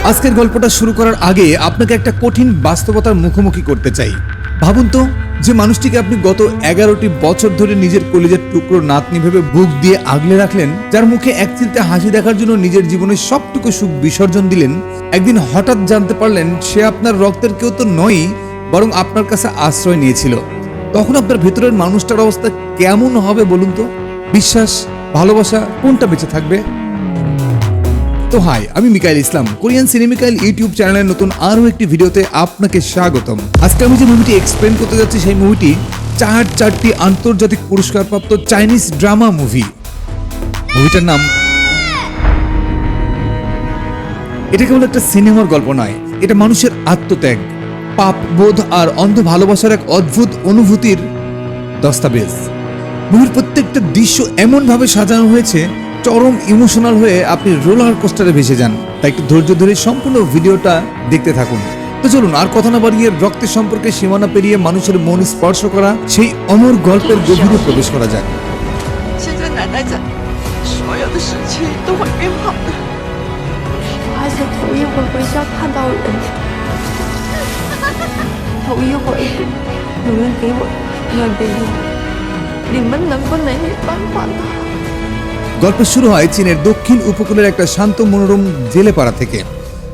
আজকের গল্পটা শুরু করার আগে আপনাকে একটা কঠিন বাস্তবতার মুখোমুখি করতে চাই। ভাবুন তো, যে মানুষটিকে আপনি গত 11টি বছর ধরে নিজের কলিজার টুকরো নাতনি ভেবে বুক দিয়ে আগলে রাখলেন, যার মুখে এক চিলতে হাসি দেখার জন্য নিজের জীবনের সবটুকু সুখ বিসর্জন দিলেন, একদিন হঠাৎ জানতে পারলেন সে আপনার রক্তের কেউ তো নয়, বরং আপনার কাছে আশ্রয় নিয়েছিল। তখন আপনার ভেতরের মানুষটার অবস্থা কেমন হবে বলুন তো? বিশ্বাস, ভালোবাসা, কোনটা বেঁচে থাকবে? তো হাই, আমি মিকাইল ইসলাম, কোরিয়ান সিনেমিকাইল ইউটিউব চ্যানেলের নতুন আরও একটি ভিডিওতে আপনাকে স্বাগতম। আজকে আমি যে মুভিটি এক্সপ্লেন করতে যাচ্ছি, সেই মুভিটি চারটি আন্তর্জাতিক পুরস্কারপ্রাপ্ত চাইনিজ ড্রামা মুভি। মুভিটার নাম, এটা কেবল একটা সিনেমার গল্প নয়, এটা মানুষের আত্মত্যাগ, পাপ বোধ আর অন্ধ ভালোবাসার এক অদ্ভুত অনুভূতির দস্তাবেজ। মুভির প্রত্যেকটা দৃশ্য এমন ভাবে সাজানো হয়েছে, চরম ইমোশনাল হয়ে আপনি রোলার কোস্টারে ভেসে যান। তাই একটু ধৈর্য ধরে সম্পূর্ণ ভিডিওটা দেখতে থাকুন। তো চলুন আর কথা না বাড়িয়ে রক্তের সম্পর্কে সীমানা পেরিয়ে মানুষের মন স্পর্শ করা সেই অমর গল্পের গভীরে প্রবেশ করা যাক। 现在奶奶在，所有的事情都会变好的。我还想头一回回家看到人，头一回有人给我暖被窝，你们能不能也帮帮他？ গল্প শুরু হয় চীনের দক্ষিণ উপকূলের একটা শান্ত মনোরম জেলে পাড়া থেকে।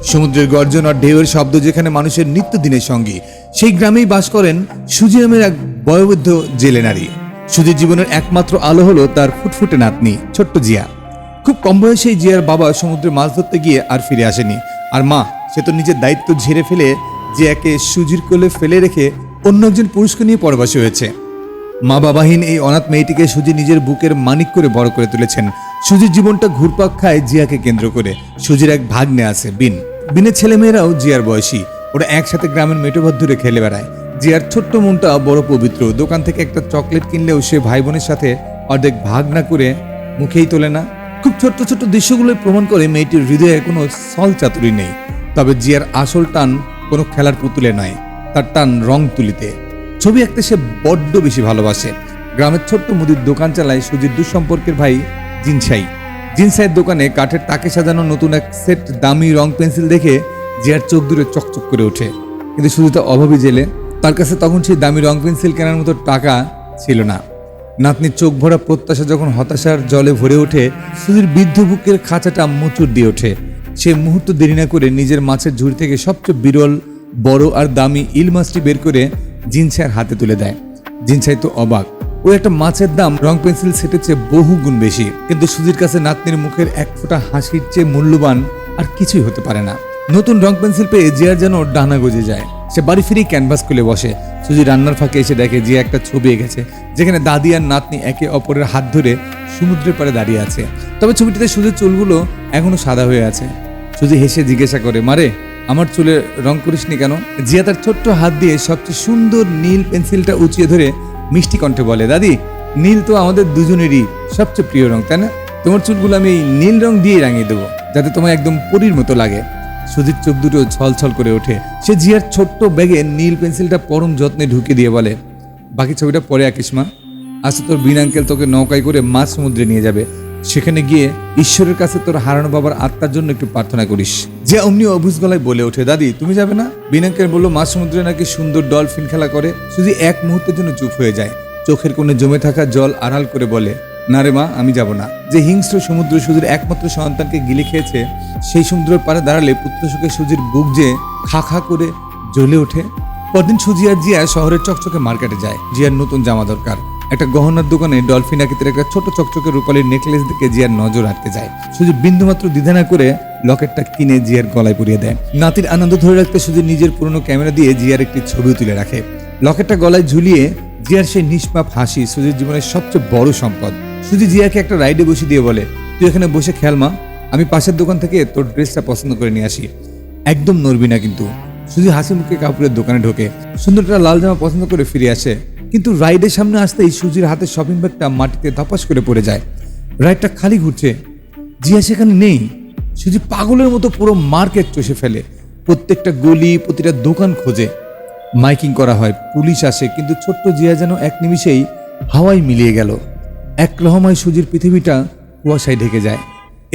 সমুদ্রের গর্জন আর ঢেউয়ের শব্দ যেখানে মানুষের নিত্যদিনের সঙ্গী। সেই গ্রামেই বাস করেন সুজি নামের এক বয়োবৃদ্ধ জেলে নারী। সুজির জীবনের একমাত্র আলো হলো তার ফুটফুটে নাতনি ছোট্ট জিয়া। খুব কম বয়সে জিয়ার বাবা সমুদ্রে মাছ ধরতে গিয়ে আর ফিরে আসেনি। আর মা, সে তো নিজের দায়িত্ব ঝেড়ে ফেলে জিয়াকে সুজির কোলে ফেলে রেখে অন্য একজন পুরুষকে নিয়ে পরবাসী হয়েছে। মা বাবাহীন এই অনাথ মেয়েটিকে সুজি নিজের বুকের মানিক করে বড় করে তুলেছেন। সুজির জীবনটা ঘুরপাক খায় জিয়াকে কেন্দ্র করে। সুজির এক ভাগ্নে আছে, বিনের ছেলেমেয়েরাও জিয়ার বয়সী। ওরা একসাথে গ্রামের মেটোভাত ধরে খেলে বেড়ায়। জিয়ার ছোট্ট মনটা বড় পবিত্র। দোকান থেকে একটা চকলেট কিনলেও সে ভাই বোনের সাথে অর্ধেক ভাগ না করে মুখেই তোলে না। খুব ছোট্ট ছোট্ট দৃশ্যগুলোই প্রমাণ করে মেয়েটির হৃদয়ে কোনো ছল চাতুরি নেই। তবে জিয়ার আসল টান কোনো খেলার পুতুলে নয়, তার টান রং তুলিতে। ছবি আঁকতে সে বড্ড বেশি ভালোবাসে। গ্রামের ছোট্ট মুদির দোকান চালায় সুজির দুঃসম্পর্কের ভাই জিনসাইয়ের দোকানে কাঠের তাকে সাজানো নতুন এক সেট দামি রং পেন্সিল দেখে জিয়ার চোখ দূরে চকচক করে ওঠে। কিন্তু সুজি তো অভাবী জেলে, তার কাছে তখন সেই দামি রং পেন্সিল কেনার মতো টাকা ছিল না। নাতনির চোখ ভরা প্রত্যাশা যখন হতাশার জলে ভরে ওঠে, সুজির বৃদ্ধ বুকের খাঁচাটা মোচড় দিয়ে ওঠে। সে মুহূর্ত দেরি না করে নিজের মাছের ঝুড়ি থেকে সবচেয়ে বিরল, বড় আর দামি ইল মাছটি বের করে জিনসাইয়ের হাতে তুলে দেয়। জিনসাই তো অবাক। ওই একটা মাছের দাম রং পেন্সিল সেটের চেয়ে বহু গুণ বেশি। কিন্তু সুজির কাছে নাতনির মুখের এক ফোঁটা হাসির চেয়ে মূল্যবান আর কিছুই হতে পারে না। নতুন রং পেন্সিল পেয়ে জিয়ার যেন ডানা গজে যায়। সে বাড়ি ফিরেই ক্যানভাস খুলে বসে। সুজি রান্নার ফাঁকে এসে দেখে জিয়া একটা ছবি এঁকেছে, যেখানে দাদি আর নাতনি একে অপরের হাত ধরে সমুদ্রের পাড়ে দাঁড়িয়ে আছে। তবে ছবিটিতে সুজির চুলগুলো এখনো সাদা হয়ে আছে। সুজি হেসে জিজ্ঞাসা করে, মারে, আমার চুলে রং করিসনি কেন? জিয়া তার ছোট্ট হাত দিয়ে সবচেয়ে সুন্দর নীল পেন্সিলটা উঁচিয়ে ধরে মিষ্টি কণ্ঠে বলে, দাদি, নীল তো আমাদের দুজনেরই সবচেয়ে প্রিয় রং, তাই না? তোমার চুলগুলো আমি এই নীল রং দিয়ে রাঙিয়ে দেবো, যাতে তোমার একদম পরীর মতো লাগে। সুজির চোখ দুটো ছলছল করে ওঠে। সে জিয়ার ছোট্ট ব্যাগে নীল পেন্সিলটা পরম যত্নে ঢুকে দিয়ে বলে, বাকি ছবিটা পরে আঁকিস মা। আজ তোর বিন আঙ্কেল তোকে নৌকায় করে মাছ সমুদ্রে নিয়ে যাবে। সেখানে গিয়ে ঈশ্বরের কাছে তোর হারানো বাবার আত্মার জন্য একটু প্রার্থনা করিস। যে অমনি অবুঝ গলায় বলে ওঠে, দাদি, তুমি যাবে না? বিন আঙ্কেল বললো মাছ সমুদ্রে নাকি সুন্দর ডলফিন খেলা করে। সুজি এক মুহূর্তের জন্য চুপ হয়ে যায়। চোখের কোণে জমে থাকা জল আড়াল করে বলে, না রে মা, আমি যাব না। যে হিংস্র সমুদ্র সুজির একমাত্র সন্তানকে গিলে খেয়েছে, সেই সমুদ্রের পাড়ে দাঁড়ালে পুত্র সুখে সুজির বুক যে খা খা করে জ্বলে ওঠে। পরদিন সুজি আর জিয়া শহরের চকচকে মার্কেটে যায়। জিয়ার নতুন জামা দরকার। একটা গহনার দোকানে ডলফিন আকৃতির একটা ছোট চকচকে রূপালীর নেকলেস দেখে জিয়ার নজর আটকে যায়। সুজি বিন্দুমাত্র দ্বিধা না করে লকেটটা কিনে জিয়ার গলায় পরিয়ে দেয়। নাতির আনন্দ ধরে রাখতে সুজি নিজের পুরনো ক্যামেরা দিয়ে জিয়ার একটি ছবি তুলে রাখে। লকেটটা গলায় ঝুলিয়ে জিয়ার সেই নিষ্পাপ হাসি সুজির জীবনের সবচেয়ে বড় সম্পদ। সুজি জিয়াকে একটা রাইডে বসে দিয়ে বলে, তুই এখানে বসে খেয়াল মা, আমি পাশের দোকান থেকে তোর ড্রেসটা পছন্দ করে নিয়ে আসি। একদম নড়বি না কিন্তু। সুজি হাসি মুখে কাপড়ের দোকানে ঢোকে। সুন্দরটা লাল জামা পছন্দ করে ফিরে আসে। কিন্তু রাইডের সামনে আসতেই সুজির হাতে শপিং ব্যাগটা মাটিতে ধপাস করে পড়ে যায়। রাইডটা খালি ঘুরছে, জিয়া সেখানে নেই। সুজি পাগলের মতো পুরো মার্কেট চষে ফেলে। প্রত্যেকটা গলি, প্রতিটা দোকান খোঁজে। মাইকিং করা হয়, পুলিশ আসে, কিন্তু ছোট্ট জিয়া যেন এক নিমিষেই হাওয়ায় মিলিয়ে গেল। এক লহমায় সুজির পৃথিবীটা কুয়াশায় ঢেকে যায়।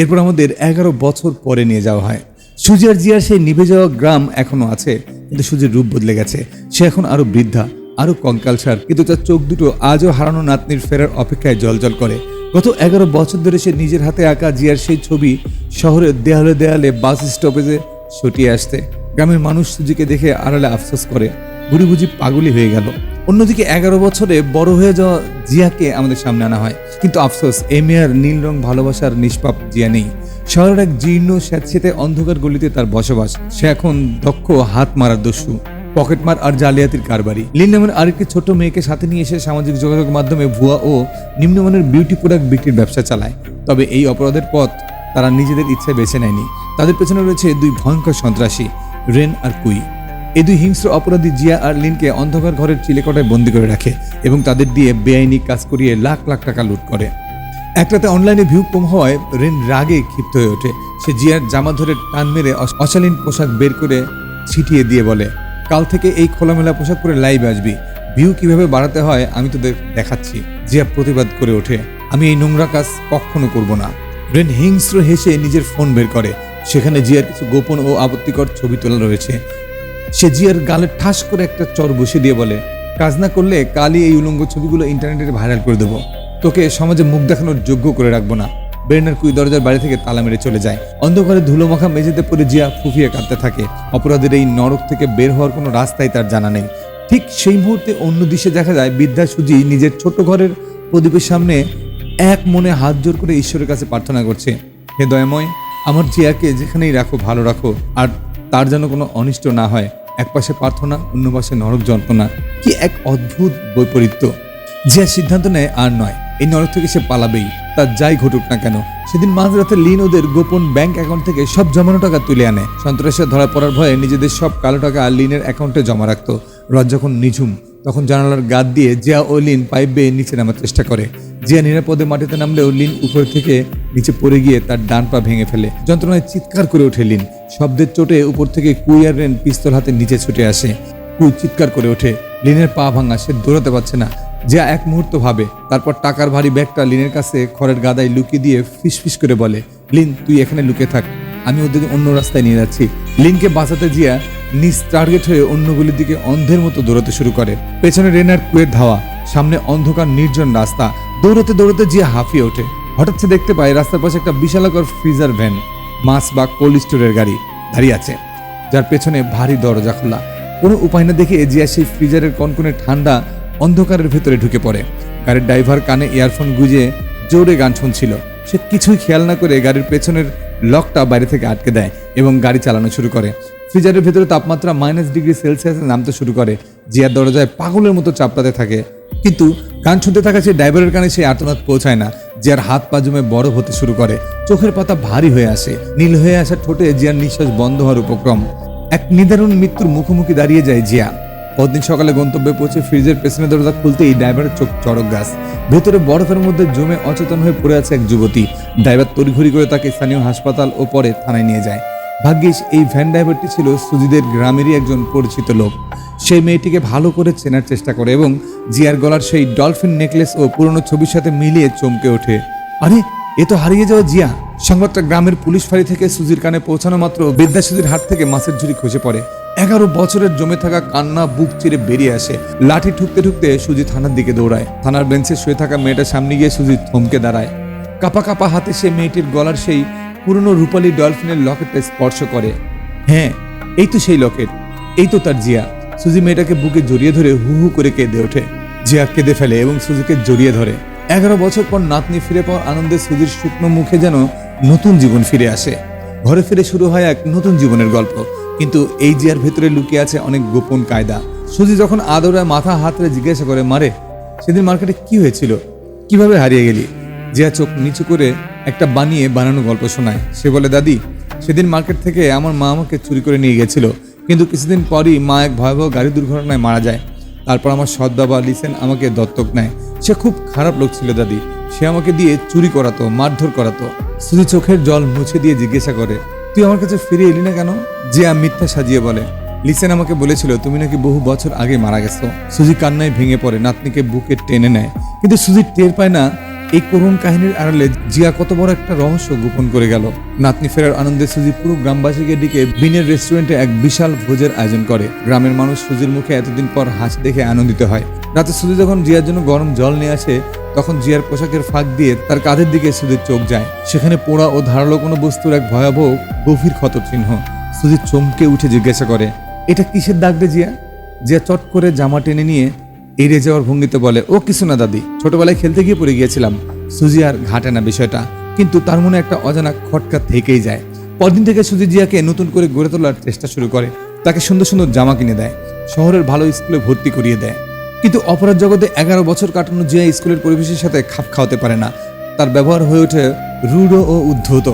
এরপর আমাদের 11 বছর পরে নিয়ে যাওয়া হয়। সুজি আর জিয়ার সেই নিভে যাওয়া গ্রাম এখনো আছে, কিন্তু সুজির রূপ বদলে গেছে। সে এখন আরো বৃদ্ধা, আরো কঙ্কালসার, কিন্তু তার চোখ দুটো আজও হারানো নাতনির ফেরার অপেক্ষায় জ্বলজ্বল করে। গত 11 বছর ধরে সে নিজের হাতে আঁকা জিয়ার সেই ছবি শহরের দেয়ালে দেয়ালে, বাস স্টপেজে ছটিয়ে আসছে। গ্রামের মানুষ সুজিকে দেখে আড়ালে আফসোস করে, বুড়ি বুঝি পাগলি হয়ে গেল। অন্যদিকে 11 বছরে বড় হয়ে যাওয়া জিয়াকে আমাদের সামনে আনা হয়, কিন্তু আফসোস এই মেয়ের নীল রং ভালোবাসার নিষ্পাপ জিয়া নেই। শহরের এক জীর্ণ স্যাঁতসেঁতে অন্ধকার গলিতে তার বসবাস। সে এখন দক্ষ হাত মারার দস্যু, পকেটমার আর জালিয়াতির কারবারি। লিন নামের আরেকটি ছোট মেয়েকে সাথে নিয়ে এসে সামাজিক যোগাযোগ মাধ্যমে ভুয়া ও নিম্নমানের বিউটি প্রোডাক্ট বিক্রির ব্যবসা চালায়। তবে এই অপরাধের পথ তারা নিজেদের ইচ্ছায় বেছে নেয়নি। তাদের পেছনে রয়েছে দুই ভয়ঙ্কর সন্ত্রাসী, রেন আর কুই। এই দুই হিংস্র অপরাধী জিয়া আর লিনকে অন্ধকার ঘরের চিলেকোঠায় বন্দী করে রাখে এবং তাদের দিয়ে বেআইনি কাজ করিয়ে লাখ লাখ টাকা লুট করে। একটাতে অনলাইনে ভিউ কম হওয়ায় রেন রাগে ক্ষিপ্ত হয়ে ওঠে। সে জিয়ার জামা ধরে টান মেরে অশালীন পোশাক বের করে ছিটিয়ে দিয়ে বলে, কাল থেকে এই খোলামেলা পোশাক পরে লাইভ আসবি, ভিউ কিভাবে বাড়াতে হয় আমি তোদের দেখাচ্ছি। জিয়া প্রতিবাদ করে ওঠে, আমি এই নোংরা কাজ কখনো করব না। রেন হিংস্র হেসে নিজের ফোন বের করে, সেখানে জিয়ার কিছু গোপন ও আপত্তিকর ছবি তোলা রয়েছে। সে জিয়ার গালে ঠাস করে একটা চর বসে দিয়ে বলে, কাজ না করলে কালই এই উলঙ্গ ছবিগুলো ইন্টারনেটে ভাইরাল করে দেবো, তোকে সমাজে মুখ দেখানোর যোগ্য করে রাখবো না। বেরনার কুই দরজার বাড়ি থেকে তালা মেরে চলে যায়। অন্ধকারে ধুলো মাখা মেঝেতে পড়ে জিয়া ফুফিয়ে কাঁদতে থাকে। অপরাধের এই নরক থেকে বের হওয়ার কোনো রাস্তাই তার জানা নেই। ঠিক সেই মুহূর্তে অন্য দিশে দেখা যায় বৃদ্ধা সুজি নিজের ছোট ঘরের প্রদীপের সামনে এক মনে হাত জোর করে ঈশ্বরের কাছে প্রার্থনা করছে, হে দয়াময়, আমার জিয়াকে যেখানেই রাখো ভালো রাখো, আর তার যেন কোনো অনিষ্ট না হয়। এক পাশে প্রার্থনা, অন্য পাশে নরক যন্ত্রণা। কি এক অদ্ভুত বৈপরীত্য। জিয়া সিদ্ধান্ত নেয় আর নয়, এই নরক থেকে সে পালাবেই, তার যাই ঘটুক না কেন। সেদিন মাঝরাতে লিন ওদের গোপন ব্যাংক অ্যাকাউন্ট থেকে সব জমানো টাকা তুলে আনে। সন্ত্রাসে ধরা পড়ার ভয়ে নিজেদের সব কালো টাকা লিনের অ্যাকাউন্টে জমা রাখতো। রাত যখন নিঝুম, তখন জানালার গাদ দিয়ে জিয়া ও লিন পাইপ বেয়ে নিচে নামার চেষ্টা করে। জিয়া নিরাপদে মাটিতে নামলেও লিন উপর থেকে নিচে পড়ে গিয়ে তার ডান পা ভেঙে ফেলে। যন্ত্রণায় চিৎকার করে ওঠে লিন। শব্দের চোটে উপর থেকে কুই আর রেন পিস্তল হাতে নিচে ছুটে আসে। কুই চিৎকার করে ওঠে, লিনের পা ভাঙা, সে দৌড়াতে পারছে না। জিয়া এক মুহূর্ত ভাবে, তারপর টাকার ভারী ব্যাগটা লিনের কাছে খড়ের গাদায় লুকিয়ে দিয়ে ফিসফিস করে বলে, লিন তুই এখানে লুকিয়ে থাক, আমি ওদের অন্য রাস্তায় নিয়ে যাচ্ছি। লিনকে বাঁচাতে জিয়া নিজ টার্গেট হয়ে অন্যগুলির দিকে অন্ধের মতো দৌড়াতে শুরু করে। পেছনে রেনার কুয়ের ধাওয়া, সামনে অন্ধকার নির্জন রাস্তা। দৌড়াতে দৌড়াতে জিয়া হাঁফিয়ে ওঠে। হঠাৎ সে দেখতে পায় রাস্তার পাশে একটা বিশালাকার ফ্রিজার ভ্যান, মাছ বা কোল্ড স্টোরের গাড়ি দাঁড়িয়ে আছে, যার পেছনে ভারী দরজা খোলা। কোনো উপায় না দেখে জিয়া সেই ফ্রিজারের কনকনে ঠান্ডা অন্ধকারের ভেতরে ঢুকে পড়ে। গাড়ির ড্রাইভার কানে ইয়ারফোন গুঁজে জোরে গান শুনছিল। সে কিছুই খেয়াল না করে গাড়ির পেছনের লকটা বাইরে থেকে আটকে দেয় এবং গাড়ি চালানো শুরু করে। ফ্রিজারের ভেতরে তাপমাত্রা -°C নামতে শুরু করে। জিয়ার দরজায় পাগলের মতো চাপড়াতে থাকে, কিন্তু গান শুনতে থাকা সেই ড্রাইভারের কানে সেই আর্তনাদ পৌঁছায় না। জিয়ার হাত পা জমে বরফ হতে শুরু করে, চোখের পাতা ভারী হয়ে আসে, নীল হয়ে আসা ঠোঁটে জিয়ার নিঃশ্বাস বন্ধ হওয়ার উপক্রম। এক নিদারুণ মৃত্যুর মুখোমুখি দাঁড়িয়ে যায় জিয়া। পরদিন সকালে গন্তব্যে পৌঁছে ফ্রিজের পেছনের দরজা খুলতেই ড্রাইভারের চোখ চড়ক গাছ। ভেতরে বরফের মধ্যে জমে অচেতন হয়ে পড়ে আছে এক যুবতী। ড্রাইভার তড়িঘড়ি করে তাকে স্থানীয় হাসপাতাল ও পরে থানায় নিয়ে যায়। ভাগ্যিস এই ভ্যান ড্রাইভারটি ছিল সুজিদের গ্রামেরই একজন পরিচিত লোক। সেই মেয়েটিকে ভালো করে চেনার চেষ্টা করে এবং জিয়ার গলার সেই ডলফিন নেকলেস ও পুরনো ছবির সাথে মিলিয়ে চমকে ওঠে, আরে এ তো হারিয়ে যাওয়া জিয়া। সংবাদটা গ্রামের পুলিশ ফাঁড়ি থেকে সুজির কানে পৌঁছানো মাত্র বৃদ্ধা সুজির হাত থেকে মাছের ঝুড়ি খসে পড়ে। 11 বছরের জমে থাকা কান্না বুক চিরে বেরিয়ে আসে। লাঠি ঠুকতে ঠুকতে সুজি থানার দিকে দৌড়ায়। থানার বেঞ্চে শুয়ে থাকা মেয়েটার সামনে গিয়ে সুজি থমকে দাঁড়ায়। কাপা কাপা হাতে সে মেয়েটির গলার সেই পুরনো রূপালী ডলফিনের লকেটটা স্পর্শ করে। হ্যাঁ, এই তো সেই লকেট, এই তো তার জিয়া। সুজি মেয়েটাকে বুকে জড়িয়ে ধরে হু হু করে কেঁদে ওঠে। জিয়া কেঁদে ফেলে এবং সুজিকে জড়িয়ে ধরে। 11 বছর পর নাতনি ফিরে পাওয়ার আনন্দে সুজির শুকনো মুখে যেন নতুন জীবন ফিরে আসে। ঘরে ফিরে শুরু হয় এক নতুন জীবনের গল্প। কিন্তু এই জিয়ার ভেতরে লুকিয়ে আছে অনেক গোপন কায়দা। সুজি যখন আদরে মাথা হাতরে জিজ্ঞাসা করে, মারে সেদিন মার্কেটে কি হয়েছিল, কিভাবে হারিয়ে গেলি? জিয়া চোখ নিচু করে একটা বানানো গল্প শোনায়। সে বলে, দাদি, সেদিন মার্কেট থেকে আমার মা আমাকে চুরি করে নিয়ে গেছিল, কিন্তু কিছুদিন পরই মা এক ভয়াবহ গাড়ি দুর্ঘটনায় মারা যায়। তারপর আমার সৎ বাবা লিসেন আমাকে দত্তক নেয়। সে খুব খারাপ লোক ছিল দাদি, সে আমাকে দিয়ে চুরি করাতো, মারধর করাতো। সুজি চোখের জল মুছে দিয়ে জিজ্ঞাসা করে, তুই আমার কাছে ফিরে এলি না কেন? জিয়া মিথ্যা সাজিয়ে বলে, লিসেন আমাকে বলেছিল তুমি নাকি বহু বছর আগে মারা গেছো। সুজি কান্নায় ভেঙে পড়ে, নাতনিকে বুকে টেনে নেয়, কিন্তু সুজি টের পায় না এই করুণ কাহিনীর আড়ালে জিয়া কত বড় একটা রহস্য গোপন করে গেল। নাতনি ফেরার আনন্দে সুজি পুরো গ্রামবাসীকে ডেকে বিনের রেস্টুরেন্টে এক বিশাল ভোজের আয়োজন করে। গ্রামের মানুষ সুজির মুখে এতদিন পর হাসি দেখে আনন্দিত হয়। রাতে সুজি যখন জিয়ার জন্য গরম জল নিয়ে আসে, তখন জিয়ার পোশাকের ফাঁক দিয়ে তার কাঁধের দিকে সুজির চোখ যায়। সেখানে পোড়া ও ধারালো কোনো বস্তুর এক ভয়াবহ গভীর ক্ষত চিহ্ন। সুজি চমকে উঠে জিজ্ঞাসা করে, এটা কিসের দাগ রে জিয়া? জিয়া চট করে জামা টেনে নিয়ে এড়িয়ে যাওয়ার ভঙ্গিতে বলে, ও কিছু না দাদি, ছোটবেলায় খেলতে গিয়ে পড়ে গিয়েছিলাম। সুজি আর ঘাটে না বিষয়টা, কিন্তু তার মনে একটা অজানা খটকা থেকেই যায়। পরদিন থেকে সুজি জিয়াকে নতুন করে গড়ে তোলার চেষ্টা শুরু করে। তাকে সুন্দর সুন্দর জামা কিনে দেয়, শহরের ভালো স্কুলে ভর্তি করিয়ে দেয়। কিন্তু অপরাধ জগতে 11 বছর কাটানো জিয়া স্কুলের পরিবেশের সাথে খাপ খাওয়াতে পারে না। তার ব্যবহার হয়ে ওঠে রূঢ় ও উদ্ধত।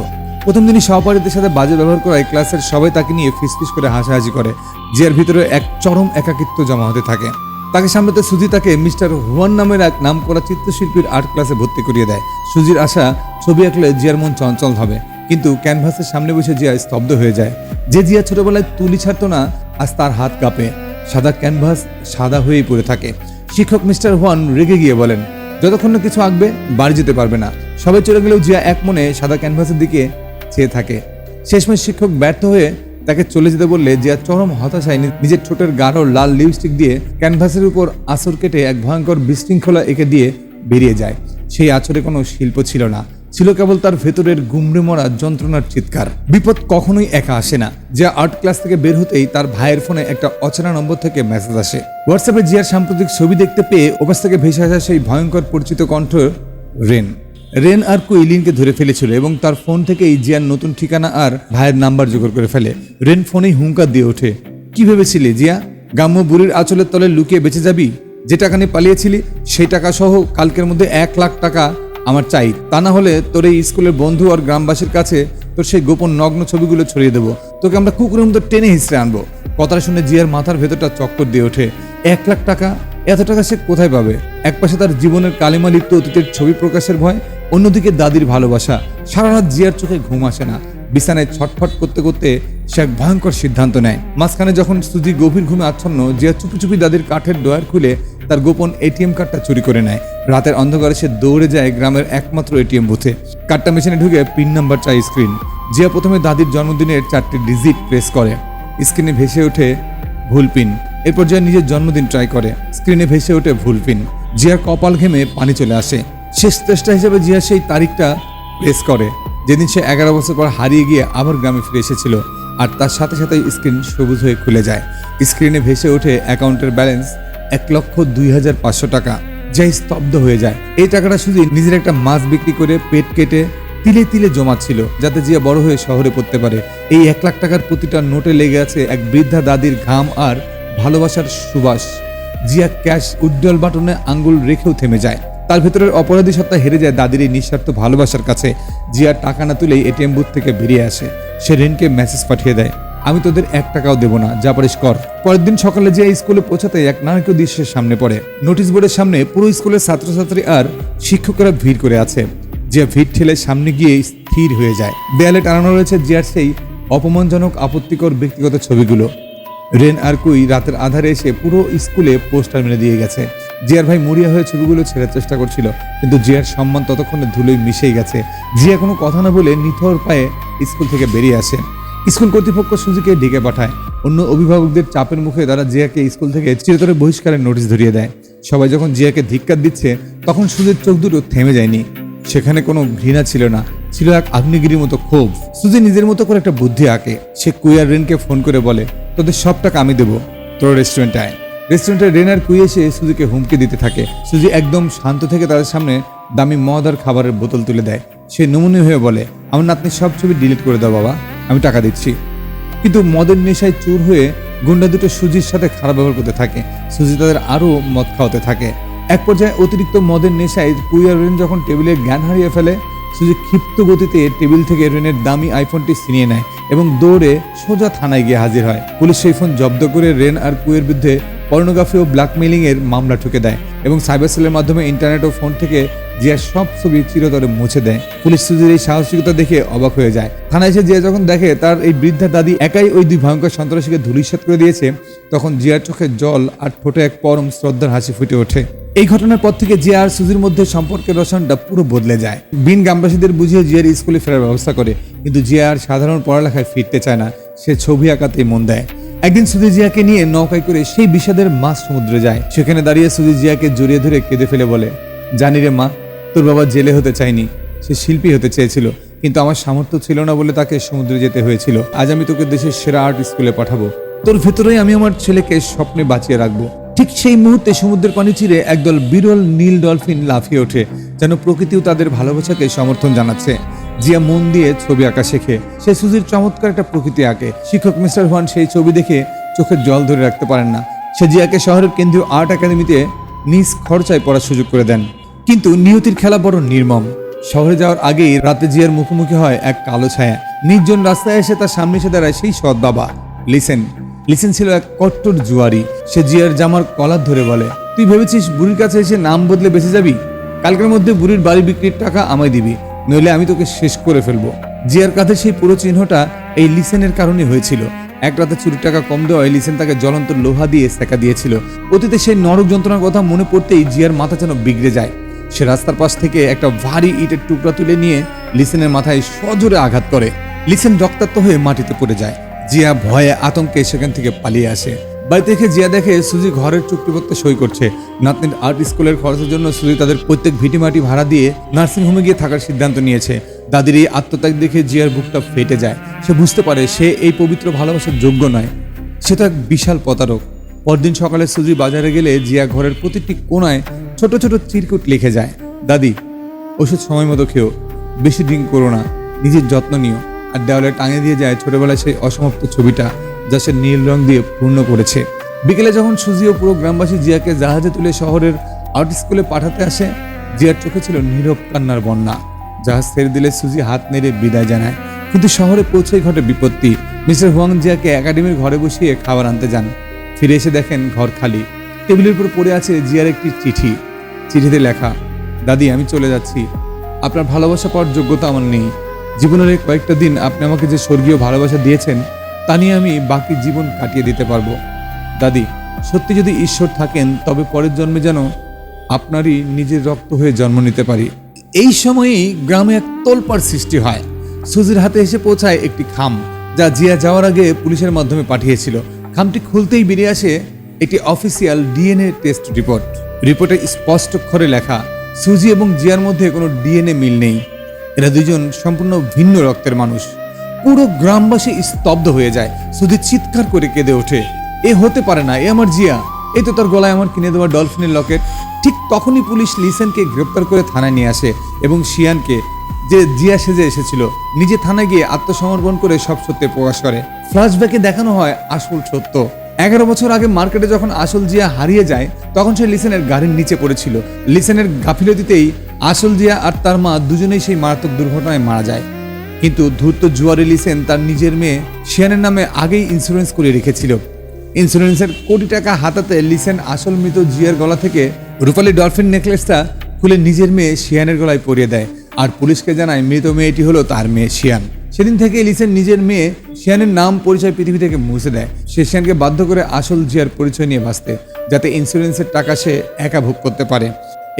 প্রথম দিনই সহপাঠীদের সাথে বাজে ব্যবহার করায় ক্লাসের সবাই তাকে নিয়ে ফিসফিস করে হাসাহাসি করে। জিয়ার ভিতরে এক চরম একাকিত্ব জমা হতে থাকে। তাকে সামলাতে সুজি তাকে মিস্টার হুয়ান নামের এক নামকরা চিত্রশিল্পীর আর্ট ক্লাসে ভর্তি করিয়ে দেয়। সুজির আশা ছবি আঁকলে জিয়ার মন চঞ্চল হবে, কিন্তু ক্যানভাসের সামনে বসে জিয়া স্তব্ধ হয়ে যায়। যে জিয়া ছোটবেলায় তুলি ছাড়তো না, আজ তার হাত কাঁপে। সাদা ক্যানভাস সাদা হয়েই পড়ে থাকে। শিক্ষক মিস্টার হুয়ান রেগে গিয়ে বলেন, যতক্ষণ না কিছু আঁকবে বাড়ি যেতে পারবে না। সবাই চলে গেলেও জিয়া এক মনে সাদা ক্যানভাসের দিকে চেয়ে থাকে। শেষমেশ শিক্ষক ব্যর্থ হয়ে তাকে চলে যেতে বললে জিয়া চরম হতাশায় নিজের ঠোঁটের গাঢ় লাল লিপস্টিক দিয়ে ক্যানভাসের উপর আঁচড় কেটে এক ভয়ঙ্কর বিশৃঙ্খলা এঁকে দিয়ে বেরিয়ে যায়। সেই আঁচড়ে কোনো শিল্প ছিল না, ছিল কেবল তার ভেতরের গুমড়ে মরা যন্ত্রণার চিৎকার। বিপদ কখনোই একা আসে না। জিয়া আর্ট ক্লাস থেকে বের হতেই তার ভাইয়ের ফোনে একটা অচেনা নম্বর থেকে মেসেজ আসে। হোয়াটসঅ্যাপে জিয়ার সাম্প্রতিক ছবি দেখতে পেয়ে ওপাশ থেকে ভেসে আসা সেই ভয়ঙ্কর পরিচিত কণ্ঠ রেন আর কুইলিনকে ধরে ফেলেছিল এবং তার ফোন থেকেই জিয়ার নতুন ঠিকানা আর ভাইয়ের নাম্বার জোগাড় করে ফেলে। রেন ফোনেই হুঙ্কার দিয়ে ওঠে, কি ভেবেছিলি জিয়া? গ্রাম্য বুড়ির আঁচলের তলে লুকিয়ে বেঁচে যাবি? যে টাকা নিয়ে পালিয়েছিলি সেই টাকা সহ কালকের মধ্যে 1 লাখ টাকা আমার চাই, তা না হলে তোর এই স্কুলের বন্ধু আর গ্রামবাসীর কাছে তোর সেই গোপন নগ্ন ছবিগুলো ছড়িয়ে দেবো। তোকে আমরা কুকুরের মতো টেনে হিসড়ে আনবো। কথাটা শুনে জিয়ার মাথার ভেতরটা চক্কর দিয়ে ওঠে। 1 লাখ টাকা? এত টাকা সে কোথায় পাবে? একপাশে তার জীবনের কালিমা লিপ্ত অতীতের ছবি প্রকাশের ভয়, অন্যদিকে দাদির ভালোবাসা। সারা রাত জিয়ার চোখে ঘুম আসে না। বিছানায় ছটফট করতে করতে সে এক ভয়ঙ্কর সিদ্ধান্ত নেয়। মাঝখানে যখন সুজি গভীর ঘুমে আচ্ছন্ন, জিয়া চুপি চুপি দাদির কাঠের ডয়ার খুলে তার গোপন এটিএম কার্ডটা চুরি করে নেয়। রাতের অন্ধকারে সে দৌড়ে যায় গ্রামের একমাত্র এটিএম বুথে। কার্ডটা মেশিনে ঢুকে পিন নাম্বার চাই স্ক্রিন। জিয়া প্রথমে দাদির জন্মদিনের 4টি ডিজিট প্রেস করে। স্ক্রিনে ভেসে ওঠে ভুল পিন। এরপর জিয়া নিজের জন্মদিন ট্রাই করে। স্ক্রিনে ভেসে ওঠে ভুল পিন। জিয়ার কপাল ঘেমে পানি চলে আসে। শেষ চেষ্টা হিসেবে জিয়া সেই তারিখটা প্রেস করে যেদিন সে 11 বছর পর হারিয়ে গিয়ে আবার গ্রামে ফিরে এসেছিল। আর তার সাথে সাথে স্ক্রিন সবুজ হয়ে খুলে যায়। স্ক্রিনে ভেসে ওঠে অ্যাকাউন্টের ব্যালেন্স 1,02,500 টাকা। যাই স্তব্ধ হয়ে যায়। এই টাকাটা শুধু নিজের একটা মাছ বিক্রি করে পেট কেটে তিলে তিলে জমা ছিল, যাতে জিয়া বড় হয়ে শহরে পড়তে পারে। এই 1 লাখ টাকার প্রতিটা নোটে লেগে আছে এক বৃদ্ধা দাদির ঘাম আর ভালোবাসার সুবাস। জিয়া ক্যাশ উজ্জ্বল বাটনে আঙ্গুল রেখেও থেমে যায়। তার ভেতরের অপরাধী সত্তা হেরে যায় দাদির এই নিঃস্বার্থ ভালোবাসার কাছে। জিয়া টাকা না তুলেই এটিএম বুথ থেকে বেরিয়ে আসে। সে রেনকে মেসেজ পাঠিয়ে দেয়, আমি তোদের 1 টাকাও দেবো না, যা পারিস কর। পরের দিন সকালে জিয়া স্কুলে পৌঁছাতে এক নারকীয় দৃশ্যের সামনে পড়ে। নোটিশ বোর্ডের সামনে পুরো স্কুলের ছাত্রছাত্রী আর শিক্ষকরা ভিড় করে আছে। জিয়া ভিড় ঠেলে সামনে গিয়ে স্থির হয়ে যায়। দেয়ালে টানানো রয়েছে জিয়ার সেই অপমানজনক আপত্তিকর ব্যক্তিগত ছবিগুলো। রেন আর কুই রাতের আধারে এসে পুরো স্কুলে পোস্টার মেরে দিয়ে গেছে। জিয়ার ভাই মরিয়া হয়ে ছবিগুলো ছেড়ার চেষ্টা করছিল, কিন্তু জিয়ার সম্মান ততক্ষণে ধুলোয় মিশেই গেছে। জিয়া কোনো কথা না বলে নিথর পায়ে স্কুল থেকে বেরিয়ে আসে। স্কুল কর্তৃপক্ষ সুজিকে ডেকে পাঠায়। অন্য অভিভাবকদের চাপের মুখে তারা জিয়াকে স্কুল থেকে চিরতরে বহিষ্কারের নোটিশ ধরিয়ে দেয়। সবাই যখন জিয়াকে ধিক্কার দিচ্ছে, তখন সুজির চোখ দুটো থেমে যায়নি। সেখানে কোনো ঘৃণা ছিল না, ছিল এক আগ্নেয়গিরির মতো ক্ষোভ। সুজি নিজের মতো করে একটা বুদ্ধি আঁকে। সে কুই আর রেনকে ফোন করে বলে, তোদের সব টাকা আমি দেবো, তোর রেস্টুরেন্টে আয়। রেস্টুরেন্টে রেন আর কুই এসে সুজিকে হুমকি দিতে থাকে। সুজি একদম শান্ত থেকে তাদের সামনে দামি মদ আর খাবারের বোতল তুলে দেয়। সে নমুনি হয়ে বলে, আমার নাতনির সব ছবি ডিলিট করে দাও বাবা, আমি টাকা দিচ্ছি। কিন্তু মদের নেশায় চুর হয়ে গুন্ডা দুটো সুজির সাথে খারাপ ব্যবহার করতে থাকে। সুজি তাদের আরও মদ খাওয়াতে থাকে। এক পর্যায়ে অতিরিক্ত মদের নেশায় কুই আর রেন যখন টেবিলে জ্ঞান হারিয়ে ফেলে, সুজি ক্ষিপ্ত গতিতে টেবিল থেকে রেনের দামি আইফোনটি ছিনিয়ে নেয় এবং দৌড়ে সোজা থানায় গিয়ে হাজির হয়। পুলিশ সেই ফোন জব্দ করে রেন আর কুইয়ের বিরুদ্ধে পর্নোগ্রাফি ও ব্ল্যাকমেইলিং এর মামলা ঠুকে দেয় এবং সাইবার সেলের মাধ্যমে ইন্টারনেট ও ফোন থেকে জিয়া সব ছবি চিরতরে মুছে দেয়। পুলিশ সুজির এই সাহসিকতা দেখে অবাক হয়ে যায়। থানায় এসে জিয়া যখন দেখে তার এই বৃদ্ধা দাদি একাই ওই দুই ভয়ঙ্কর সন্ত্রাসীকে ধূলিসাৎ করে দিয়েছে, তখন জিয়ার চোখে জল আর ঠোঁটে এক পরম শ্রদ্ধার হাসি ফুটে ওঠে। এই ঘটনার পর থেকে জিয়া আর সুজির মধ্যে সম্পর্কের রসায়নটা পুরো বদলে যায়। বিন গ্রামবাসীদের বুঝিয়ে জিয়ার স্কুলে ফেরার ব্যবস্থা করে, কিন্তু জিয়া আর সাধারণ পড়ালেখায় ফিরতে চায় না, সে ছবি আঁকাতেই মন দেয়। একদিন সুজি জিয়াকে নিয়ে নৌকায় করে সেই বিষাদের মাঝ সমুদ্রে যায়। সেখানে দাঁড়িয়ে সুজি জিয়াকে জড়িয়ে ধরে কেঁদে ফেলে বলে, জানি রে মা, তোর বাবা জেলে হতে চায়নি, সে শিল্পী হতে চেয়েছিল, কিন্তু আমার সামর্থ্য ছিল না বলে তাকে সমুদ্রে যেতে হয়েছিল। আজ আমি তোকে দেশের সেরা আর্ট স্কুলে পাঠাবো, তোর ভেতরেই আমি আমার ছেলেকে স্বপ্নে বাঁচিয়ে রাখবো। ঠিক সেই মুহূর্তে সমুদ্রের পানি চিরে একদল বিরল নীল ডলফিন লাফিয়ে ওঠে, যেন প্রকৃতিও তাদের ভালোবাসাকে সমর্থন জানাচ্ছে। জিয়া মন দিয়ে ছবি আঁকা শেখে। সে সুজির চমৎকার একটা প্রকৃতি আঁকে। শিক্ষক মিস্টার ওয়ান সেই ছবি দেখে চোখের জল ধরে রাখতে পারেন না। সে জিয়াকে শহরের কেন্দ্রীয় আর্ট একাডেমিতে নিজ খরচায় পড়ার সুযোগ করে দেন। কিন্তু নিয়তির খেলা বড় নির্মম। শহরে যাওয়ার আগেই রাতে জিয়ার মুখোমুখি হয় এক কালো ছায়া। নির্জন রাস্তায় এসে তার সামনে এসে দাঁড়ায় সেই সৎ বাবা লিসেন ছিল এক কট্টর জুয়ারি। সে জিয়ার জামার কলার ধরে বলে, তুই ভেবেছিস বুড়ির কাছে এসে নাম বদলে বেঁচে যাবি? কালকের মধ্যে বুড়ির বাড়ি বিক্রির টাকা আমায় দিবি, নইলে আমি তোকে শেষ করে ফেলবো। জিয়ার কাঁধে সেই পুরো চিহ্নটা এই লিসেনের কারণে হয়েছিল। এক রাতে চুরির টাকা কম দেওয়ায় লিসেন তাকে জ্বলন্ত লোহা দিয়ে সেকা দিয়েছিল। অতীতে সেই নরক যন্ত্রণার কথা মনে পড়তেই জিয়ার মাথা যেন বিগড়ে যায়। সে রাস্তার পাশ থেকে একটা ভারী ইটের টুকরা তুলে নিয়ে লিসেনের মাথায় সজোরে আঘাত করে। লিসেন রক্তাক্ত হয়ে মাটিতে পড়ে যায়। জিয়া ভয়ে আতঙ্কে সেখান থেকে পালিয়ে আসে। বাড়িতে এসে জিয়া দেখে সুজি ঘরের চুক্তিপত্রে সই করছে। নাতনির আর্ট স্কুলের খরচের জন্য সুজি তাদের প্রত্যেক ভিটিমাটি ভাড়া দিয়ে নার্সিংহোমে গিয়ে থাকার সিদ্ধান্ত নিয়েছে। দাদির এই আত্মত্যাগ দেখে জিয়ার বুকটা ফেটে যায়। সে বুঝতে পারে সে এই পবিত্র ভালোবাসার যোগ্য নয়, সে তো এক বিশাল প্রতারক। পরদিন সকালে সুজি বাজারে গেলে জিয়া ঘরের প্রতিটি কোণায় ছোট ছোট চিরকুট লিখে যায়, দাদি, ওষুধ সময় মতো খেও, বেশি ড্রিঙ্ক করো না, নিজের যত্ন নিও। আর দেওয়ালে টাঙিয়ে দিয়ে যায় ছোটবেলায় সেই অসমাপ্ত ছবিটা, যা সে নীল রং দিয়ে পূর্ণ করেছে। বিকেলে যখন সুজি ও পুরো গ্রামবাসী জিয়াকে জাহাজে তুলে শহরের আর্ট স্কুলে পাঠাতে আসে, জিয়ার চোখে ছিল নীরব কান্নার বন্যা। জাহাজ ছেড়ে দিলে সুজি হাত নেড়ে বিদায় জানায়, কিন্তু শহরে পৌঁছেই ঘটে বিপত্তি। মিস্টার হুয়াং জিয়াকে একাডেমির ঘরে বসিয়ে খাবার আনতে যান। ফিরে এসে দেখেন ঘর খালি। টেবিলের উপর পড়ে আছে জিয়ার একটি চিঠি। চিঠিতে লেখা, দাদি, আমি চলে যাচ্ছি। আপনার ভালোবাসা পাওয়ার যোগ্যতা আমার নেই। জীবনের এই কয়েকটা দিন আপনি আমাকে যে স্বর্গীয় ভালোবাসা দিয়েছেন, তা নিয়ে আমি বাকি জীবন কাটিয়ে দিতে পারবো। দাদি, সত্যি যদি ঈশ্বর থাকেন, তবে পরের জন্মে যেন আপনারই নিজের রক্ত হয়ে জন্ম নিতে পারি। এই সময়েই গ্রামে এক তোলপাড় সৃষ্টি হয়। সুজির হাতে এসে পৌঁছায় একটি খাম, যা জিয়া যাওয়ার আগে পুলিশের মাধ্যমে পাঠিয়েছিল। খামটি খুলতেই বেরিয়ে আসে একটি অফিসিয়াল ডিএনএ টেস্ট রিপোর্ট। রিপোর্টে স্পষ্ট অক্ষরে লেখা, সুজি এবং জিয়ার মধ্যে কোনো ডিএনএ মিল নেই। এরা দুজন সম্পূর্ণ ভিন্ন রক্তের মানুষ। পুরো গ্রামবাসী স্তব্ধ হয়ে যায়। সুজি চিৎকার করে কেঁদে ওঠে, এ হতে পারে না, এ আমার জিয়া, এই তো তার গলায় আমার কিনে দেওয়া ডলফিনের লকেট। ঠিক তখনই পুলিশ লিসেনকে গ্রেপ্তার করে থানায় নিয়ে আসে এবং শিয়ানকে, যে জিয়া সেজে এসেছিল, নিজে থানায় গিয়ে আত্মসমর্পণ করে সব সত্য প্রকাশ করে। ফ্ল্যাশব্যাকে দেখানো হয় আসল সত্য। 11 বছর আগে মার্কেটে যখন আসল জিয়া হারিয়ে যায়, তখন সে লিসেনের গাড়ির নিচে পড়েছিল। লিসেনের গাফিলতিতেই আসল জিয়া আর তার মা দুজনেই সেই মারাত্মক দুর্ঘটনায় মারা যায়। কিন্তু ধূর্ত জুয়ারি লিসেন তার নিজের মেয়ে শিয়ানের নামে আগেই ইন্স্যুরেন্স করে রেখেছিল। ইন্স্যুরেন্সের কোটি টাকা হাতাতে লিসেন আসল মৃত জিয়ার গলা থেকে রূপালী ডলফিন নেকলেসটা খুলে নিজের মেয়ে শিয়ানের গলায় পরিয়ে দেয় আর পুলিশকে জানায় মৃত মেয়েটি হলো তার মেয়ে শিয়ান। সেদিন থেকে লিসেন নিজের মেয়ে শিয়ানের নাম পরিচয় পৃথিবী থেকে মুছে দেয়। সে শিয়ানকে বাধ্য করে আসল জিয়ার পরিচয় নিয়ে বাঁচতে, যাতে ইন্স্যুরেন্সের টাকা সে একা ভোগ করতে পারে।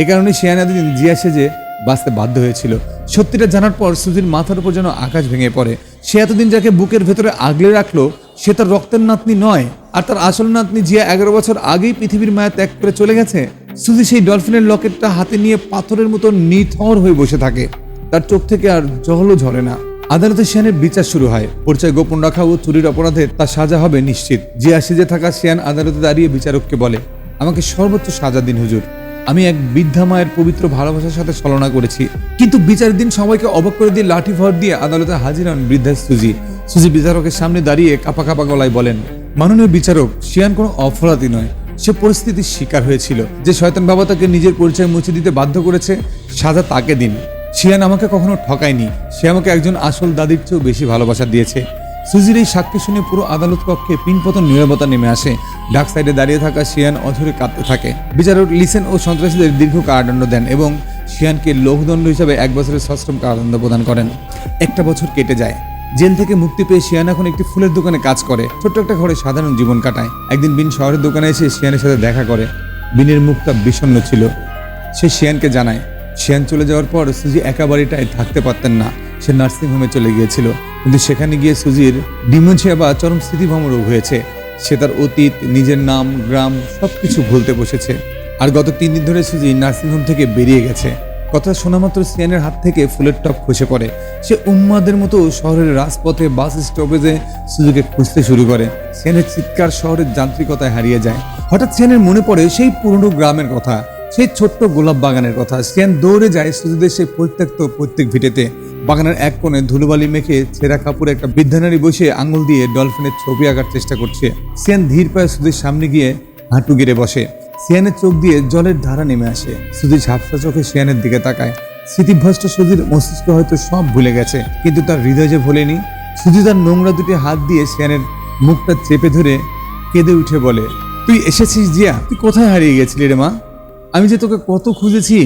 এ কারণে শিয়ান এতদিন জিয়া সেজে বাঁচতে বাধ্য হয়েছিল। সত্যিটা জানার পর সুজির মাথার উপর যেন আকাশ ভেঙে পড়ে। সে এতদিন যাকে বুকের ভেতরে আগলে রাখলো, সে তার রক্তের নাতনি নয়, আর তার আসল নাতনি জিয়া 11 বছর আগেই পৃথিবীর মায়া ত্যাগ করে চলে গেছে। সুজি সেই ডলফিনের লকেটটা হাতে নিয়ে পাথরের মতো নিথর হয়ে বসে থাকে। তার চোখ থেকে আর জলও ঝরে না। আদালতে শিয়ানের বিচার শুরু হয়। পরিচয় গোপন রাখা ও চুরির অপরাধে তার সাজা হবে নিশ্চিত। জিয়া সেজে থাকা শিয়ান আদালতে দাঁড়িয়ে বিচারককে বলে, আমাকে সর্বোচ্চ সাজা দিন হুজুর। আমি এক বৃদ্ধা মায়ের পবিত্র ভালোবাসার সাথে ছলনা করেছি। কিন্তু বিচারের দিন সবাইকে অবাক করে দিয়ে লাঠি ভর দিয়ে আদালতে হাজির হন বৃদ্ধা সুজি। সুজি বিচারকের সামনে দাঁড়িয়ে কাঁপা কাঁপা গলায় বলেন, মাননীয় বিচারক, শিয়ান কোনো অপরাধী নয়, সে পরিস্থিতির শিকার হয়েছিল। যে শয়তান বাবা তাকে নিজের পরিচয় মুছে দিতে বাধ্য করেছে, সাজা তাকে দিন। শিয়ান আমাকে কখনো ঠকায়নি। সে আমাকে একজন আসল দাদির চেয়েও বেশি ভালোবাসা দিয়েছে। সুজির এই সাক্ষী শুনে পুরো আদালত কক্ষে পিনপতন নীরবতা নেমে আসে। ডাক সাইডে দাঁড়িয়ে থাকা শিয়ান অধরে কাঁদতে থাকে। বিচারক লিসেন ও সন্ত্রাসীদের দীর্ঘ কারাদণ্ড দেন এবং শিয়ানকে লৌহদণ্ড হিসাবে 1 বছরের সশ্রম কারাদণ্ড প্রদান করেন। 1টা বছর কেটে যায়। জেল থেকে মুক্তি পেয়ে শিয়ান এখন একটি ফুলের দোকানে কাজ করে। ছোট্ট একটা ঘরে সাধারণ জীবন কাটায়। একদিন বিন শহরের দোকানে এসে শিয়ানের সাথে দেখা করে। বিনের মুখটা বিষণ্ণ ছিল। সে শিয়ানকে জানায়। শিয়ান চলে যাওয়ার পর সুজি একা বাড়িটায় থাকতে পারতেন না। সে নার্সিংহোমে চলে গিয়েছিল, কিন্তু সেখানে গিয়ে সুজির ডিমেনশিয়া বা চরম স্মৃতিভ্রম রোগ হয়েছে। সে তার অতীত, নিজের নাম, গ্রাম সবকিছু ভুলতে বসেছে। আর গত 3 দিন ধরে সুজি নার্সিংহোম থেকে বেরিয়ে গেছে। কথা শোনা মাত্র শিয়ানের হাত থেকে ফুলের টব খসে পড়ে। সে উম্মাদের মতো শহরের রাজপথে, বাস স্টপেজে সুজিকে খুঁজতে শুরু করে। শিয়ানের চিৎকার শহরের যান্ত্রিকতায় হারিয়ে যায়। হঠাৎ শিয়ানের মনে পড়ে সেই পুরনো গ্রামের কথা, সেই ছোট্ট গোলাপ বাগানের কথা। শিয়ান দৌড়ে যায় সুজিদের সেই পরিত্যক্ত প্রত্যেক ভিটেতে। বাগানের এক কোণে ধুলোবালি মেখে ছেঁড়া কাপড়ে একটা বৃদ্ধা নারী বসে আঙুল দিয়ে ডলফিনের ছবি আঁকার চেষ্টা করছে। শিয়ান ধীর পায়ে সুজির সামনে গিয়ে হাঁটু গেড়ে বসে। শিয়ানের চোখ দিয়ে জলের ধারা নেমে আসে। সুজি ঝাপসা চোখে শিয়ানের দিকে তাকায়। স্মৃতিভ্রষ্ট সুজির মস্তিষ্ক হয়তো সব ভুলে গেছে, কিন্তু তার হৃদয় যে ভোলেনি। সুজি তার নোংরা দুটি হাত দিয়ে শিয়ানের মুখটা চেপে ধরে কেঁদে উঠে বলে, তুই এসেছিস জিয়া? তুই কোথায় হারিয়ে গেছিলি রে মা? আমি যে তোকে কত খুঁজেছি।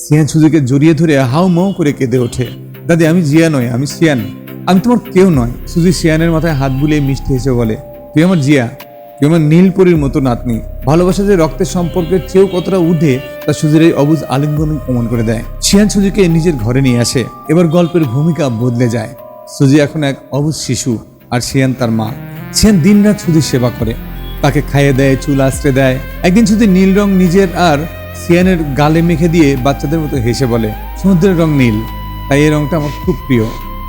শিয়ান সুজিকে জড়িয়ে ধরে হাউ মাউ করে কেঁদে ওঠে। দাদি, আমি জিয়া নয়, আমি শিয়ান। আমি তোমার কেউ নয়। সুজি শিয়ানের মাথায় হাত বুলিয়ে মিষ্টি হেসে বলে, তুই আমার জিয়া, তুই আমার নীলপরীর মতো নাতনি। ভালোবাসা যে রক্তের সম্পর্কের চেয়েও কতটা ঊর্ধ্বে তা সুজির এই অবুঝ আলিঙ্গন প্রমাণ করে দেয়। শিয়ান সুজিকে নিজের ঘরে নিয়ে আসে। এবার গল্পের ভূমিকা বদলে যায়। সুজি এখন এক অবুঝ শিশু, আর শিয়ান তার মা। শিয়ান দিনরাত সুজির সেবা করে, তাকে খাইয়ে দেয়, চুল আশ্রে দেয়। একদিন সুজি নীল রং নিজের আর শিয়ানের গালে মেখে দিয়ে বাচ্চাদের মতো হেসে বলে, সমুদ্রের রং নীল, তাই এই রংটা আমার খুব প্রিয়।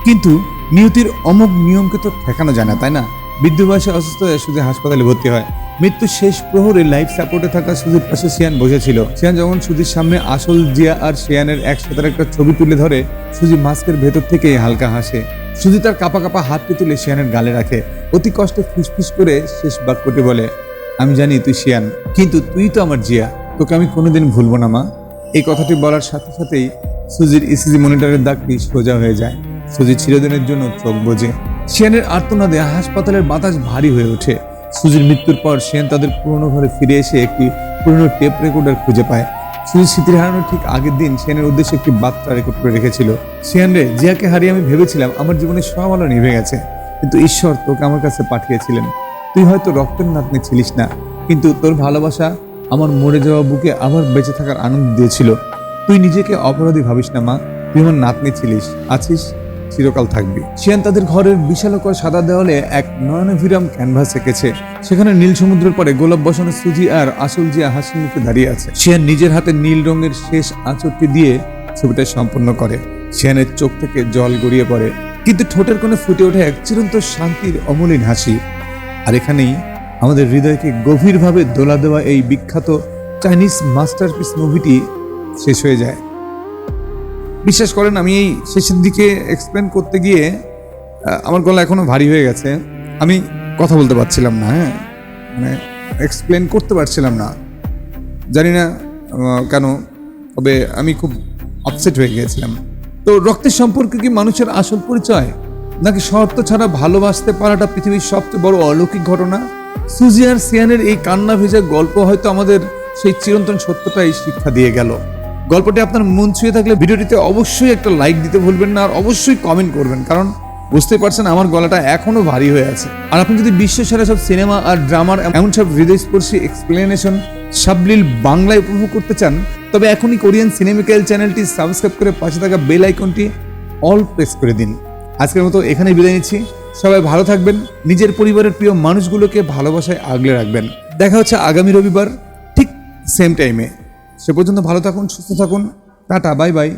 কিন্তু নিয়তির অমোঘ নিয়মকে তো ঠেকানো যায় না, তাই না? বৃদ্ধ বয়সে অসুস্থ হয়ে সুজি হাসপাতালে ভর্তি হয়। মৃত্যুর শেষ প্রহরে লাইফ সাপোর্টে থাকা সুজির পাশে শিয়ান বসেছিল। শিয়ান যখন সুজির সামনে আসল জিয়া আর শিয়ানের একসাথে একটা ছবি তুলে ধরে, সুজি মাস্কের ভেতর থেকে হালকা হাসে। সুজি তার কাপা কাপা হাতটি তুলে শিয়ানের গালে রাখে। অতি কষ্টে ফুসফুস করে শেষ বাক্যটি বলে, আমি জানি তুই শিয়ান, কিন্তু তুই তো আমার জিয়া, তোকে আমি কোনোদিন ভুলবো না মা। এই কথাটি বলার সাথে সাথেই সুজির ইসিজি মনিটরের দাগটি সোজা হয়ে যায়। সুজি চিরদিনের জন্য চোখ বোঝে। শিয়ানের আর্তনাদে হাসপাতালের বাতাস ভারী হয়ে ওঠে। সুজির মৃত্যুর পর শিয়ান তাদের পুরনো ঘরে ফিরে এসে একটি পুরনো টেপ রেকর্ডার খুঁজে পায়। সুজির স্মৃতি হারানোর ঠিক আগের দিন শিয়ানের উদ্দেশ্যে একটি বার্তা রেকর্ড করে রেখেছিল। শিয়ান রে, জিয়াকে হারিয়ে আমি ভেবেছিলাম আমার জীবনে সব আলো নিভে গেছে, কিন্তু ঈশ্বর তোকে আমার কাছে পাঠিয়েছিলেন। তুই হয়তো রক্তের নাতনি ছিলিস না, কিন্তু তোর ভালোবাসা আমার মরে যাওয়া বুকে আবার বেঁচে থাকার আনন্দ দিয়েছিল। তুই নিজেকে অপরাধী ভাবিস না মা, তুই আমার নাতনি ছিলিস, আছিস, চিরকাল থাকবি। শিয়ান তাদের ঘরের বিশালকর সাদা দেওয়ালে এক নয়নভিরাম ক্যানভাস এঁকেছে। সেখানে নীল সমুদ্রের পরে গোলাপ বসানো সুজি আর আসল জিয়া হাসি মুখে দাঁড়িয়ে আছে। শিয়ান নিজের হাতে নীল রঙের শেষ আঁচড়টি দিয়ে ছবিটা সম্পন্ন করে। শিয়ানের চোখ থেকে জল গড়িয়ে পড়ে, কিন্তু ঠোঁটের কোণে ফুটে ওঠে এক চিরন্তন শান্তির অমলিন হাসি। আর এখানেই আমাদের হৃদয়কে গভীরভাবে দোলা দেওয়া এই বিখ্যাত চাইনিজ মাস্টারপিস মুভিটি শেষ হয়ে যায়। বিশ্বাস করেন, আমি এই শেষের দিকে এক্সপ্লেন করতে গিয়ে আমার গলা এখনো ভারী হয়ে গেছে। আমি কথা বলতে পারছিলাম না, মানে এক্সপ্লেন করতে পারছিলাম না, জানি না কেন, তবে আমি খুব আপসেট হয়ে গিয়েছিলাম। তো রক্তের সম্পর্কে কি মানুষের আসল পরিচয়, নাকি শর্ত ছাড়া ভালোবাসতে পারাটা পৃথিবীর সবচেয়ে বড় অলৌকিক ঘটনা? সুজি আর শিয়ানের এই কান্না ভেজা গল্প হয়তো আমাদের সেই চিরন্তন সত্যটাই শিক্ষা দিয়ে গেল। গল্পটি আপনার মন ছুঁয়ে থাকলে ভিডিওটিতে অবশ্যই একটা লাইক দিতে ভুলবেন না, আর অবশ্যই কমেন্ট করবেন, কারণ বুঝতে পারছেন আমার গলাটা এখনো ভারী হয়ে আছে। আর আপনি যদি বিশ্বসেরা সব সিনেমা আর ড্রামার এমন সব হৃদয়স্পর্শী এক্সপ্লেনেশন সাবলীল বাংলায় উপভোগ করতে চান, তবে এখনই কোরিয়ান সিনেমিক্যাল চ্যানেলটি সাবস্ক্রাইব করে পাশে থাকা বেল আইকনটি অল প্রেস করে দিন। আজকের মতো এখানেই বিদায় নিচ্ছি। সবাই ভালো থাকবেন, নিজের পরিবারের প্রিয় মানুষগুলোকে ভালোবাসায় আগলে রাখবেন। দেখা হচ্ছে আগামী রবিবার ঠিক সেম টাইমে। সে পর্যন্ত ভালো থাকুন, সুস্থ থাকুন, টাটা, বাই বাই।